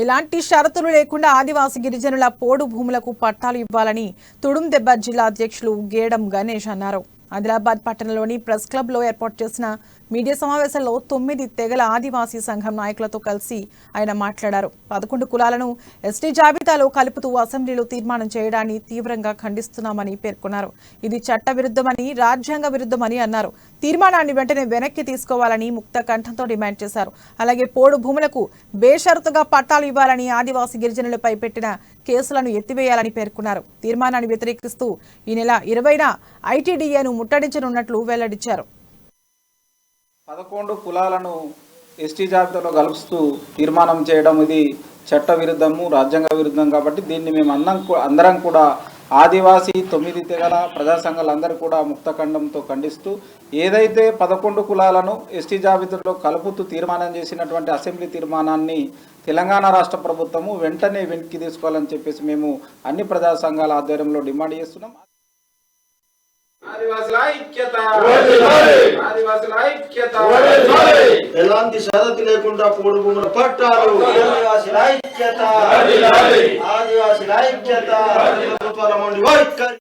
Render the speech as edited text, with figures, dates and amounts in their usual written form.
ఎలాంటి షరతులు లేకుండా ఆదివాసీ గిరిజనుల పోడు భూములకు పట్టాలు ఇవ్వాలని తుడుందెబ్బ జిల్లా అధ్యక్షులు గేడం గణేష్ అన్నారు. ఆదిలాబాద్ పట్టణంలోని ప్రెస్ క్లబ్ లో ఏర్పాటు చేసిన మీడియా సమావేశంలో 9 తెగల ఆదివాసీ సంఘం నాయకులతో కలిసి ఆయన మాట్లాడారు. 11 కులాలను ఎస్టీ జాబితాలో కలుపుతూ అసెంబ్లీలో తీర్మానం చేయడాన్ని తీవ్రంగా ఖండిస్తున్నామని పేర్కొన్నారు. ఇది చట్ట విరుద్ధమని, రాజ్యాంగ విరుద్ధమని అన్నారు. తీర్మానాన్ని వెంటనే వెనక్కి తీసుకోవాలని ముక్త కంఠంతో డిమాండ్ చేశారు. అలాగే పోడు భూములకు బేషరతుగా పట్టాలు ఇవ్వాలని, ఆదివాసీ గిరిజనులపై పెట్టిన కేసులను ఎత్తివేయాలని పేర్కొన్నారు. తీర్మానాన్ని వ్యతిరేకిస్తూ ఈ నెల 20న ఐటీడీఏను ముట్టడించనున్నట్లు వెల్లడించారు. 11 కులాలను ఎస్టీ జాబితాలో కలుపుతూ తీర్మానం చేయడం ఇది చట్ట విరుద్ధము, రాజ్యాంగ విరుద్ధం. కాబట్టి దీన్ని మేము అందరం కూడా ఆదివాసీ 9 తెగల ప్రజా సంఘాలందరూ కూడా ముక్తఖండంతో ఖండిస్తూ ఏదైతే 11 కులాలను ఎస్టీ జాబితాలో కలుపుతూ తీర్మానం చేసినటువంటి అసెంబ్లీ తీర్మానాన్ని తెలంగాణ రాష్ట్ర ప్రభుత్వము వెంటనే వెనక్కి తీసుకోవాలని చెప్పేసి మేము అన్ని ప్రజా సంఘాల ఆధ్వర్యంలో డిమాండ్ చేస్తున్నాం. ఎలాంటి షరతు లేకుండా పోడు భూముల పట్టాలు, ఆదివాసీల ఐక్యత, ప్రభుత్వాల